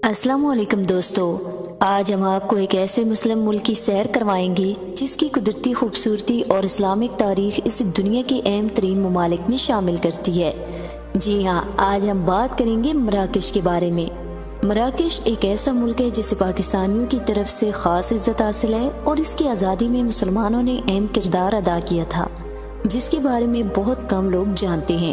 السلام علیکم دوستو، آج ہم آپ کو ایک ایسے مسلم ملک کی سیر کروائیں گے جس کی قدرتی خوبصورتی اور اسلامک تاریخ اس دنیا کے اہم ترین ممالک میں شامل کرتی ہے۔ جی ہاں، آج ہم بات کریں گے مراکش کے بارے میں۔ مراکش ایک ایسا ملک ہے جسے پاکستانیوں کی طرف سے خاص عزت حاصل ہے اور اس کی آزادی میں مسلمانوں نے اہم کردار ادا کیا تھا، جس کے بارے میں بہت کم لوگ جانتے ہیں۔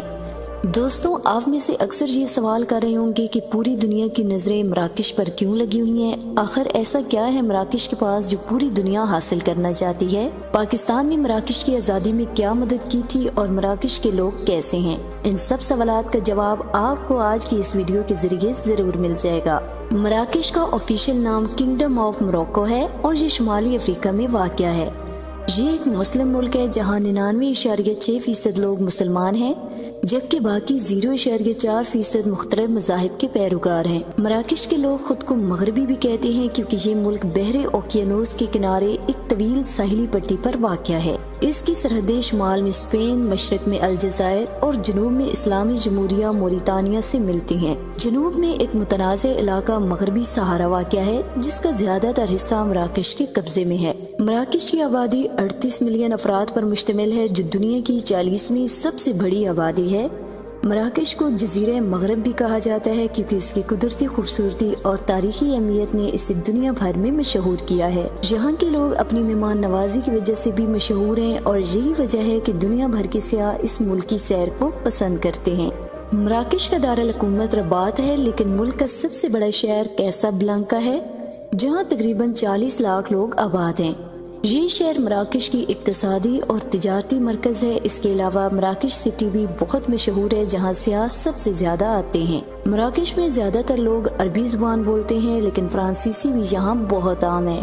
دوستوں، آپ میں سے اکثر یہ سوال کر رہے ہوں گے کہ پوری دنیا کی نظریں مراکش پر کیوں لگی ہوئی ہیں؟ آخر ایسا کیا ہے مراکش کے پاس جو پوری دنیا حاصل کرنا چاہتی ہے؟ پاکستان نے مراکش کی آزادی میں کیا مدد کی تھی اور مراکش کے لوگ کیسے ہیں؟ ان سب سوالات کا جواب آپ کو آج کی اس ویڈیو کے ذریعے ضرور مل جائے گا۔ مراکش کا آفیشیل نام کنگڈم آف موروکو ہے اور یہ شمالی افریقہ میں واقع ہے۔ یہ ایک مسلم ملک ہے جہاں 99.6% لوگ مسلمان ہیں، جبکہ باقی 0.4% مختلف مذاہب کے پیروکار ہیں۔ مراکش کے لوگ خود کو مغربی بھی کہتے ہیں کیونکہ یہ ملک بحر اوقیانوس کے کنارے ایک طویل ساحلی پٹی پر واقع ہے۔ اس کی سرحدیں شمال میں اسپین، مشرق میں الجزائر اور جنوب میں اسلامی جمہوریہ موریتانیہ سے ملتی ہیں۔ جنوب میں ایک متنازع علاقہ مغربی صحارا واقع ہے جس کا زیادہ تر حصہ مراکش کے قبضے میں ہے۔ مراکش کی آبادی 38 ملین افراد پر مشتمل ہے، جو دنیا کی 40ویں سب سے بڑی آبادی ہے۔ مراکش کو جزیرہ مغرب بھی کہا جاتا ہے کیونکہ اس کی قدرتی خوبصورتی اور تاریخی اہمیت نے اسے دنیا بھر میں مشہور کیا ہے۔ یہاں کے لوگ اپنی مہمان نوازی کی وجہ سے بھی مشہور ہیں اور یہی وجہ ہے کہ دنیا بھر کے سیاح اس ملک کی سیر کو پسند کرتے ہیں۔ مراکش کا دارالحکومت رباط ہے، لیکن ملک کا سب سے بڑا شہر کیسابلانکا ہے، جہاں تقریباً 40 لاکھ لوگ آباد ہیں۔ یہ شہر مراکش کی اقتصادی اور تجارتی مرکز ہے۔ اس کے علاوہ مراکش سٹی بھی بہت مشہور ہے جہاں سیاح سب سے زیادہ آتے ہیں۔ مراکش میں زیادہ تر لوگ عربی زبان بولتے ہیں، لیکن فرانسیسی بھی یہاں بہت عام ہے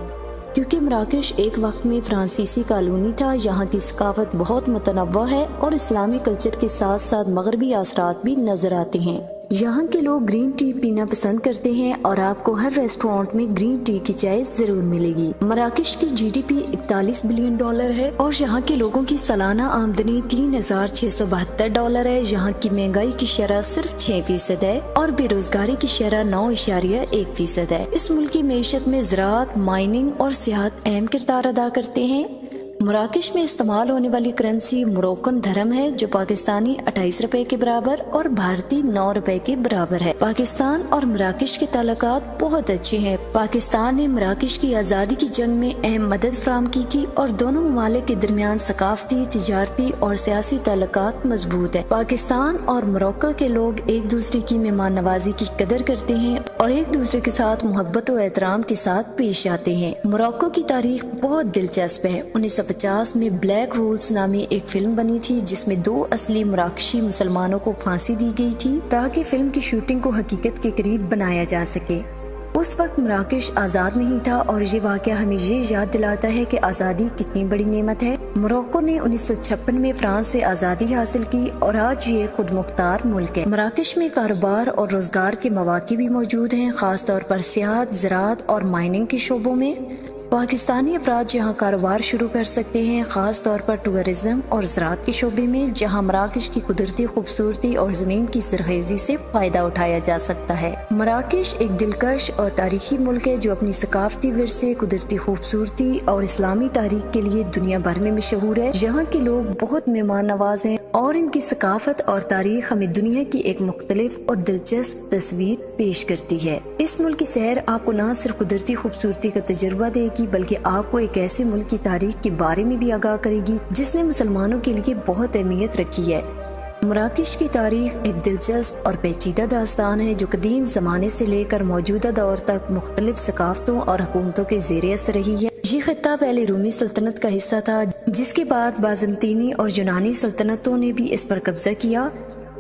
کیونکہ مراکش ایک وقت میں فرانسیسی کالونی تھا۔ یہاں کی ثقافت بہت متنوع ہے اور اسلامی کلچر کے ساتھ ساتھ مغربی اثرات بھی نظر آتے ہیں۔ یہاں کے لوگ گرین ٹی پینا پسند کرتے ہیں اور آپ کو ہر ریسٹورانٹ میں گرین ٹی کی چائے ضرور ملے گی۔ مراکش کی جی ڈی پی $41 بلین ہے اور یہاں کے لوگوں کی سالانہ آمدنی $3672 ہے۔ یہاں کی مہنگائی کی شرح صرف 6% ہے اور بے روزگاری کی شرح 9.1% ہے۔ اس ملک کی معیشت میں زراعت، مائننگ اور سیاحت اہم کردار ادا کرتے ہیں۔ مراکش میں استعمال ہونے والی کرنسی مروکن درہم ہے، جو پاکستانی 28 روپے کے برابر اور بھارتی 9 روپے کے برابر ہے۔ پاکستان اور مراکش کے تعلقات بہت اچھے ہیں۔ پاکستان نے مراکش کی آزادی کی جنگ میں اہم مدد فراہم کی تھی اور دونوں ممالک کے درمیان ثقافتی، تجارتی اور سیاسی تعلقات مضبوط ہیں۔ پاکستان اور موروکو کے لوگ ایک دوسرے کی مہمان نوازی کی قدر کرتے ہیں اور ایک دوسرے کے ساتھ محبت و احترام کے ساتھ پیش آتے ہیں۔ موروکو کی تاریخ بہت دلچسپ ہے۔ 1950 میں بلیک رولز نامی ایک فلم بنی تھی جس میں 2 اصلی مراکشی مسلمانوں کو پھانسی دی گئی تھی تاکہ فلم کی شوٹنگ کو حقیقت کے قریب بنایا جا سکے۔ اس وقت مراکش آزاد نہیں تھا اور یہ واقعہ ہمیں یہ یاد دلاتا ہے کہ آزادی کتنی بڑی نعمت ہے۔ موروکو نے 1956 میں فرانس سے آزادی حاصل کی اور آج یہ خود مختار ملک ہے۔ مراکش میں کاروبار اور روزگار کے مواقع بھی موجود ہیں، خاص طور پر سیاحت، زراعت اور مائننگ کے شعبوں میں۔ پاکستانی افراد یہاں کاروبار شروع کر سکتے ہیں، خاص طور پر ٹورزم اور زراعت کے شعبے میں، جہاں مراکش کی قدرتی خوبصورتی اور زمین کی سرخیزی سے فائدہ اٹھایا جا سکتا ہے۔ مراکش ایک دلکش اور تاریخی ملک ہے جو اپنی ثقافتی ورثے، قدرتی خوبصورتی اور اسلامی تاریخ کے لیے دنیا بھر میں مشہور ہے۔ یہاں کے لوگ بہت مہمان نواز ہیں اور ان کی ثقافت اور تاریخ ہمیں دنیا کی ایک مختلف اور دلچسپ تصویر پیش کرتی ہے۔ اس ملک کی سیر آپ کو نہ صرف قدرتی خوبصورتی کا تجربہ دے گی بلکہ آپ کو ایک ایسے ملک کی تاریخ کے بارے میں بھی آگاہ کرے گی جس نے مسلمانوں کے لیے بہت اہمیت رکھی ہے۔ مراکش کی تاریخ ایک دلچسپ اور پیچیدہ داستان ہے جو قدیم زمانے سے لے کر موجودہ دور تک مختلف ثقافتوں اور حکومتوں کے زیر اثر رہی ہے۔ یہ خطہ پہلے رومی سلطنت کا حصہ تھا، جس کے بعد بازنطینی اور یونانی سلطنتوں نے بھی اس پر قبضہ کیا۔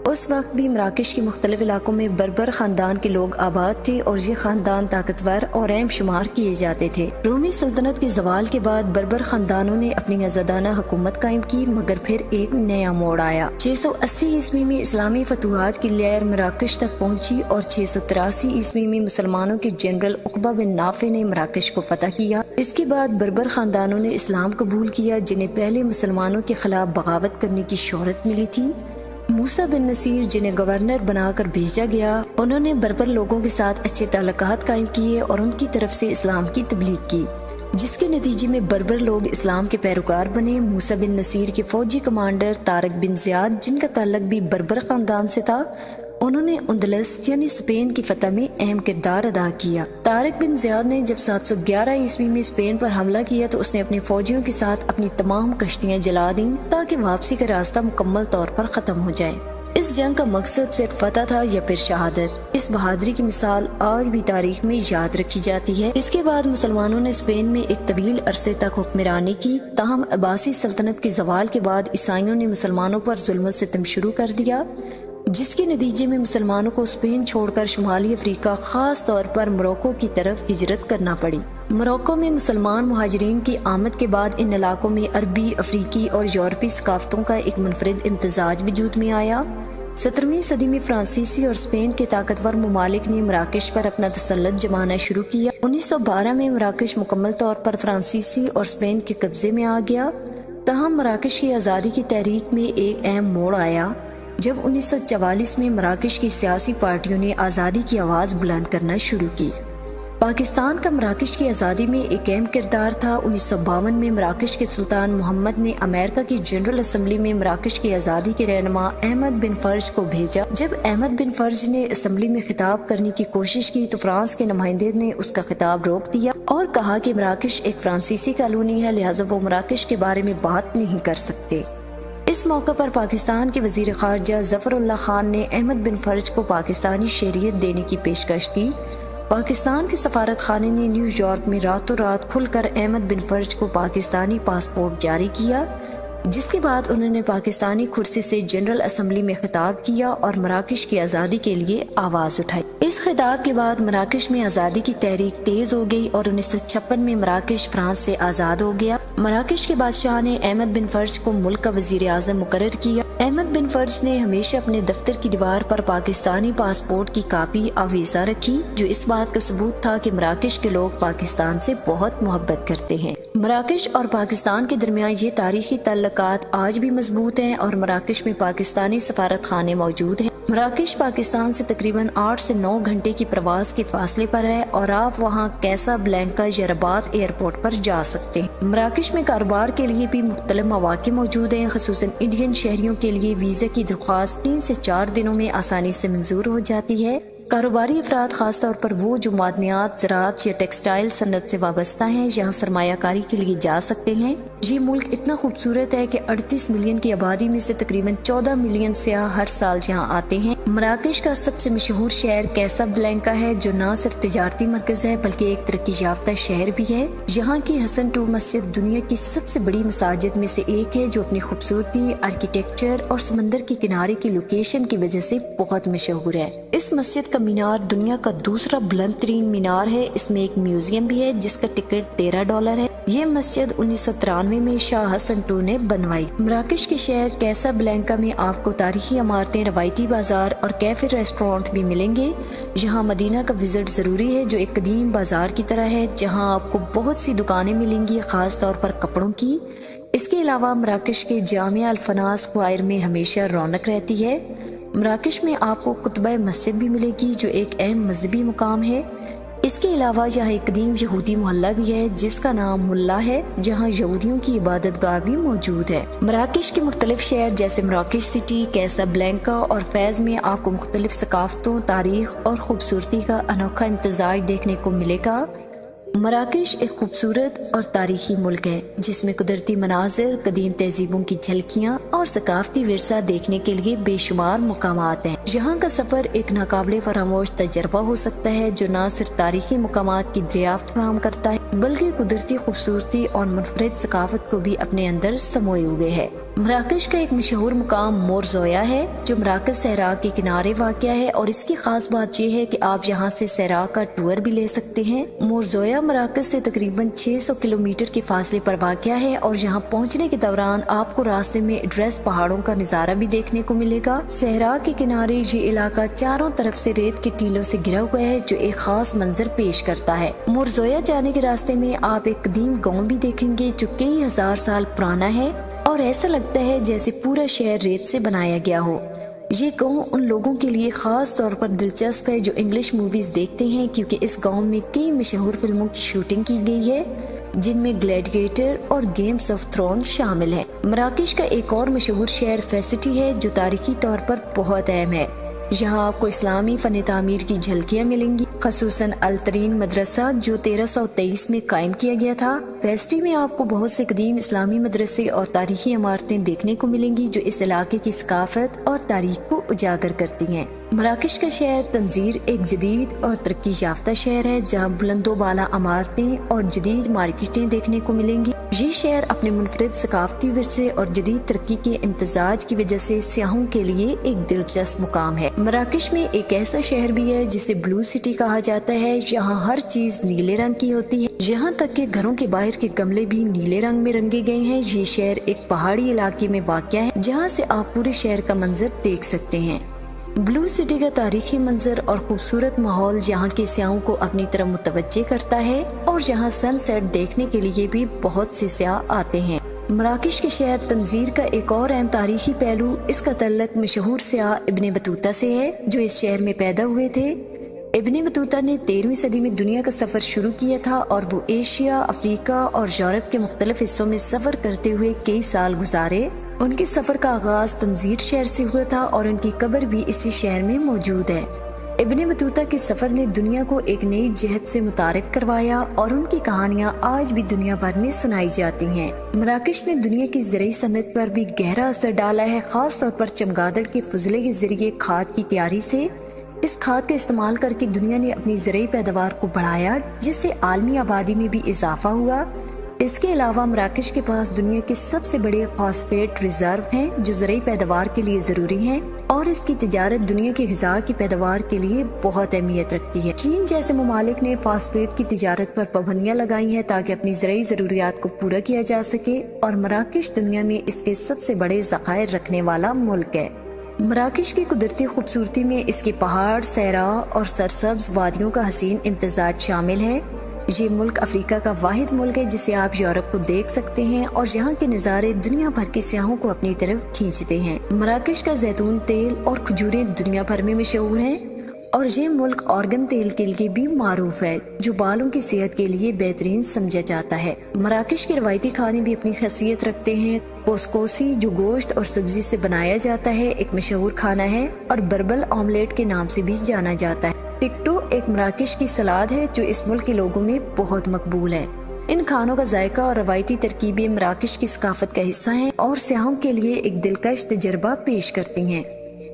اس وقت بھی مراکش کے مختلف علاقوں میں بربر خاندان کے لوگ آباد تھے اور یہ خاندان طاقتور اور اہم شمار کیے جاتے تھے۔ رومی سلطنت کے زوال کے بعد بربر خاندانوں نے اپنی آزادانہ حکومت قائم کی، مگر پھر ایک نیا موڑ آیا۔ 680 میں اسلامی فتوحات کی لہر مراکش تک پہنچی اور 683 میں مسلمانوں کے جنرل عقبہ بن نافع نے مراکش کو فتح کیا۔ اس کے بعد بربر خاندانوں نے اسلام قبول کیا، جنہیں پہلے مسلمانوں کے خلاف بغاوت کرنے کی شہرت ملی تھی۔ موسیٰ بن نصیر جنہیں گورنر بنا کر بھیجا گیا، انہوں نے بربر لوگوں کے ساتھ اچھے تعلقات قائم کیے اور ان کی طرف سے اسلام کی تبلیغ کی، جس کے نتیجے میں بربر لوگ اسلام کے پیروکار بنے۔ موسیٰ بن نصیر کے فوجی کمانڈر طارق بن زیاد، جن کا تعلق بھی بربر خاندان سے تھا، انہوں نے اندلس یعنی اسپین کی فتح میں اہم کردار ادا کیا۔ طارق بن زیاد نے جب 711 عیسوی میں اسپین پر حملہ کیا تو اس نے اپنی فوجیوں کے ساتھ اپنی تمام کشتیاں جلا دیں تاکہ واپسی کا راستہ مکمل طور پر ختم ہو جائے۔ اس جنگ کا مقصد صرف فتح تھا یا پھر شہادت۔ اس بہادری کی مثال آج بھی تاریخ میں یاد رکھی جاتی ہے۔ اس کے بعد مسلمانوں نے اسپین میں ایک طویل عرصے تک حکمرانی کی، تاہم عباسی سلطنت کے زوال کے بعد عیسائیوں نے مسلمانوں پر ظلم و ستم شروع کر دیا، جس کے نتیجے میں مسلمانوں کو اسپین چھوڑ کر شمالی افریقہ، خاص طور پر موروکو کی طرف ہجرت کرنا پڑی۔ موروکو میں مسلمان مہاجرین کی آمد کے بعد ان علاقوں میں عربی، افریقی اور یورپی ثقافتوں کا ایک منفرد امتزاج وجود میں آیا۔ 17ویں صدی میں فرانسیسی اور اسپین کے طاقتور ممالک نے مراکش پر اپنا تسلط جمانا شروع کیا۔ 1912 میں مراکش مکمل طور پر فرانسیسی اور اسپین کے قبضے میں آ گیا، تاہم مراکش کی آزادی کی تحریک میں ایک اہم موڑ آیا جب 1944 میں مراکش کی سیاسی پارٹیوں نے آزادی کی آواز بلند کرنا شروع کی۔ پاکستان کا مراکش کی آزادی میں ایک اہم کردار تھا۔ 1952 میں مراکش کے سلطان محمد نے امریکہ کی جنرل اسمبلی میں مراکش کی آزادی کے رہنما احمد بن فرج کو بھیجا۔ جب احمد بن فرج نے اسمبلی میں خطاب کرنے کی کوشش کی تو فرانس کے نمائندے نے اس کا خطاب روک دیا اور کہا کہ مراکش ایک فرانسیسی کالونی ہے، لہٰذا وہ مراکش کے بارے میں بات نہیں کر سکتے۔ اس موقع پر پاکستان کے وزیر خارجہ ظفر اللہ خان نے احمد بن فرج کو پاکستانی شہریت دینے کی پیشکش کی۔ پاکستان کے سفارت خانے نے نیو یارک میں راتوں رات کھل کر احمد بن فرج کو پاکستانی پاسپورٹ جاری کیا، جس کے بعد انہوں نے پاکستانی کرسی سے جنرل اسمبلی میں خطاب کیا اور مراکش کی آزادی کے لیے آواز اٹھائی۔ اس خطاب کے بعد مراکش میں آزادی کی تحریک تیز ہو گئی اور 1956 میں مراکش فرانس سے آزاد ہو گیا۔ مراکش کے بادشاہ نے احمد بن فرج کو ملک کا وزیر اعظم مقرر کیا۔ احمد بن فرج نے ہمیشہ اپنے دفتر کی دیوار پر پاکستانی پاسپورٹ کی کاپی آویزاں رکھی، جو اس بات کا ثبوت تھا کہ مراکش کے لوگ پاکستان سے بہت محبت کرتے ہیں۔ مراکش اور پاکستان کے درمیان یہ تاریخی تعلقات آج بھی مضبوط ہیں اور مراکش میں پاکستانی سفارت خانے موجود ہیں۔ مراکش پاکستان سے تقریباً 8 سے 9 گھنٹے کی پرواز کے فاصلے پر ہے اور آپ وہاں کیسا بلینکا یا رباط ایئرپورٹ پر جا سکتے ہیں۔ مراکش میں کاروبار کے لیے بھی مختلف مواقع موجود ہیں، خصوصاً انڈین شہریوں کے لیے ویزا کی درخواست 3 سے 4 دنوں میں آسانی سے منظور ہو جاتی ہے۔ کاروباری افراد، خاص طور پر وہ جو معدنیات، زراعت یا ٹیکسٹائل صنعت سے وابستہ ہیں، یہاں سرمایہ کاری کے لیے جا سکتے ہیں۔ یہ ملک اتنا خوبصورت ہے کہ 38 ملین کی آبادی میں سے تقریباً 14 ملین سیاح ہر سال یہاں آتے ہیں۔ مراکش کا سب سے مشہور شہر کیسا بلینکا ہے، جو نہ صرف تجارتی مرکز ہے بلکہ ایک ترقی یافتہ شہر بھی ہے۔ یہاں کی حسن ٹو مسجد دنیا کی سب سے بڑی مساجد میں سے ایک ہے، جو اپنی خوبصورتی، آرکیٹیکچر اور سمندر کے کنارے کی لوکیشن کی وجہ سے بہت مشہور ہے۔ اس مسجد کا مینار دنیا کا دوسرا بلند ترین مینار ہے۔ اس میں ایک میوزیم بھی ہے جس کا ٹکٹ $13 ہے۔ یہ مسجد 1993 میں شاہ حسن II نے بنوائی۔ مراکش کے شہر کیسا بلینکا میں آپ کو تاریخی عمارتیں، روایتی بازار اور کیفے ریسٹورانٹ بھی ملیں گے۔ یہاں مدینہ کا وزٹ ضروری ہے، جو ایک قدیم بازار کی طرح ہے جہاں آپ کو بہت سی دکانیں ملیں گی، خاص طور پر کپڑوں کی۔ اس کے علاوہ مراکش کے جامعہ الفناس اسکوائر میں ہمیشہ رونق رہتی ہے۔ مراکش میں آپ کو قطبہ مسجد بھی ملے گی، جو ایک اہم مذہبی مقام ہے۔ اس کے علاوہ یہاں ایک قدیم یہودی محلہ بھی ہے جس کا نام ملا ہے، جہاں یہودیوں کی عبادت گاہ بھی موجود ہے۔ مراکش کے مختلف شہر جیسے مراکش سٹی، کیسا بلینکا اور فیض میں آپ کو مختلف ثقافتوں، تاریخ اور خوبصورتی کا انوکھا امتزاج دیکھنے کو ملے گا۔ مراکش ایک خوبصورت اور تاریخی ملک ہے جس میں قدرتی مناظر، قدیم تہذیبوں کی جھلکیاں اور ثقافتی ورثہ دیکھنے کے لیے بے شمار مقامات ہیں۔ یہاں کا سفر ایک ناقابل فراموش تجربہ ہو سکتا ہے، جو نہ صرف تاریخی مقامات کی دریافت فراہم کرتا ہے بلکہ قدرتی خوبصورتی اور منفرد ثقافت کو بھی اپنے اندر سموئے ہوئے ہے۔ مراکش کا ایک مشہور مقام مورزویا ہے، جو مراکش صحرا کے کنارے واقع ہے، اور اس کی خاص بات یہ ہے کہ آپ یہاں سے صحرا کا ٹور بھی لے سکتے ہیں۔ مورزویا مراکش سے تقریباً 600 کلومیٹر کے فاصلے پر واقع ہے، اور یہاں پہنچنے کے دوران آپ کو راستے میں ایڈریس پہاڑوں کا نظارہ بھی دیکھنے کو ملے گا۔ صحرا کے کنارے یہ علاقہ چاروں طرف سے ریت کے ٹیلوں سے گھرا ہوا ہے، جو ایک خاص منظر پیش کرتا ہے۔ مورزویا جانے کے راستے میں آپ ایک قدیم گاؤں بھی دیکھیں گے جو کئی ہزار سال پرانا ہے، اور ایسا لگتا ہے جیسے پورا شہر ریت سے بنایا گیا ہو۔ یہ گاؤں ان لوگوں کے لیے خاص طور پر دلچسپ ہے جو انگلش موویز دیکھتے ہیں، کیونکہ اس گاؤں میں کئی مشہور فلموں کی شوٹنگ کی گئی ہے جن میں گلیڈیٹر اور گیمز آف تھرون شامل ہیں۔ مراکش کا ایک اور مشہور شہر فیس سٹی ہے جو تاریخی طور پر بہت اہم ہے۔ یہاں آپ کو اسلامی فن تعمیر کی جھلکیاں ملیں گی، خصوصاً الترین مدرسہ جو 1323 میں قائم کیا گیا تھا۔ فیسٹی میں آپ کو بہت سے قدیم اسلامی مدرسے اور تاریخی عمارتیں دیکھنے کو ملیں گی جو اس علاقے کی ثقافت اور تاریخ کو اجاگر کرتی ہیں۔ مراکش کا شہر تنزیر ایک جدید اور ترقی یافتہ شہر ہے جہاں بلند و بالا عمارتیں اور جدید مارکیٹیں دیکھنے کو ملیں گی۔ یہ شہر اپنے منفرد ثقافتی ورثے اور جدید ترقی کے امتزاج کی وجہ سے سیاحوں کے لیے ایک دلچسپ مقام ہے۔ مراکش میں ایک ایسا شہر بھی ہے جسے بلو سٹی کہا جاتا ہے، یہاں ہر چیز نیلے رنگ کی ہوتی ہے، یہاں تک کہ گھروں کے باہر کے گملے بھی نیلے رنگ میں رنگے گئے ہیں۔ یہ شہر ایک پہاڑی علاقے میں واقع ہے جہاں سے آپ پورے شہر کا منظر دیکھ سکتے ہیں۔ بلو سٹی کا تاریخی منظر اور خوبصورت ماحول یہاں کے سیاحوں کو اپنی طرف متوجہ کرتا ہے اور یہاں سن سیٹ دیکھنے کے لیے بھی بہت سے سیاح آتے ہیں۔ مراکش کے شہر تنزیر کا ایک اور اہم تاریخی پہلو اس کا تعلق مشہور سیاح ابن بطوطہ سے ہے جو اس شہر میں پیدا ہوئے تھے۔ ابن بطوطہ نے 13ویں صدی میں دنیا کا سفر شروع کیا تھا اور وہ ایشیا، افریقہ اور یورپ کے مختلف حصوں میں سفر کرتے ہوئے کئی سال گزارے۔ ان کے سفر کا آغاز تنزیر شہر سے ہوا تھا اور ان کی قبر بھی اسی شہر میں موجود ہے۔ ابن بطوطہ کے سفر نے دنیا کو ایک نئی جہت سے متعارف کروایا اور ان کی کہانیاں آج بھی دنیا بھر میں سنائی جاتی ہیں۔ مراکش نے دنیا کی زرعی صنعت پر بھی گہرا اثر ڈالا ہے، خاص طور پر چمگادڑ کے فضلے کے ذریعے کھاد کی تیاری سے۔ اس کھاد کا استعمال کر کے دنیا نے اپنی زرعی پیداوار کو بڑھایا جس سے عالمی آبادی میں بھی اضافہ ہوا۔ اس کے علاوہ مراکش کے پاس دنیا کے سب سے بڑے فاسفیٹ ریزرو ہیں جو زرعی پیداوار کے لیے ضروری ہیں اور اس کی تجارت دنیا کی غذا کی پیداوار کے لیے بہت اہمیت رکھتی ہے۔ چین جیسے ممالک نے فاسفیٹ کی تجارت پر پابندیاں لگائی ہیں تاکہ اپنی زرعی ضروریات کو پورا کیا جا سکے، اور مراکش دنیا میں اس کے سب سے بڑے ذخائر رکھنے والا ملک ہے۔ مراکش کی قدرتی خوبصورتی میں اس کے پہاڑ، صحرا اور سرسبز وادیوں کا حسین امتزاج شامل ہے۔ یہ ملک افریقہ کا واحد ملک ہے جسے آپ یورپ کو دیکھ سکتے ہیں اور یہاں کے نظارے دنیا بھر کے سیاحوں کو اپنی طرف کھینچتے ہیں۔ مراکش کا زیتون تیل اور کھجوریں دنیا بھر میں مشہور ہیں اور یہ ملک آرگن تیل کے لیے بھی معروف ہے جو بالوں کی صحت کے لیے بہترین سمجھا جاتا ہے۔ مراکش کے روایتی کھانے بھی اپنی خاصیت رکھتے ہیں۔ کوسکوسی جو گوشت اور سبزی سے بنایا جاتا ہے ایک مشہور کھانا ہے اور بربل آملیٹ کے نام سے بھی جانا جاتا ہے۔ ٹکٹو ایک مراکش کی سلاد ہے جو اس ملک کے لوگوں میں بہت مقبول ہے۔ ان کھانوں کا ذائقہ اور روایتی ترکیبیں مراکش کی ثقافت کا حصہ ہیں اور سیاحوں کے لیے ایک دلکش تجربہ پیش کرتی ہیں۔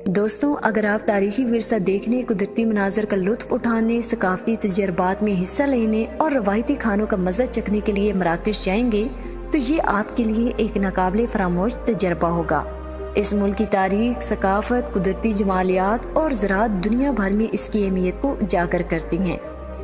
دوستوں، اگر آپ تاریخی ورثہ دیکھنے، قدرتی مناظر کا لطف اٹھانے، ثقافتی تجربات میں حصہ لینے اور روایتی کھانوں کا مزہ چکھنے کے لیے مراکش جائیں گے تو یہ آپ کے لیے ایک ناقابل فراموش تجربہ ہوگا۔ اس ملک کی تاریخ، ثقافت، قدرتی جمالیات اور زراعت دنیا بھر میں اس کی اہمیت کو اجاگر کرتی ہیں۔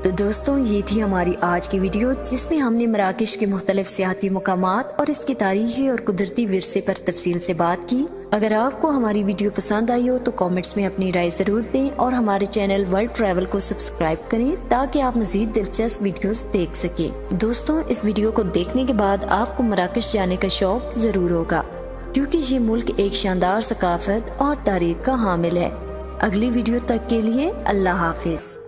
تو دوستوں، یہ تھی ہماری آج کی ویڈیو جس میں ہم نے مراکش کے مختلف سیاحتی مقامات اور اس کی تاریخی اور قدرتی ورثے پر تفصیل سے بات کی۔ اگر آپ کو ہماری ویڈیو پسند آئی ہو تو کامنٹس میں اپنی رائے ضرور دیں اور ہمارے چینل ورلڈ ٹریول کو سبسکرائب کریں تاکہ آپ مزید دلچسپ ویڈیوز دیکھ سکیں۔ دوستوں، اس ویڈیو کو دیکھنے کے بعد آپ کو مراکش جانے کا شوق ضرور ہوگا کیونکہ یہ ملک ایک شاندار ثقافت اور تاریخ کا حامل ہے۔ اگلی ویڈیو تک کے لیے اللہ حافظ۔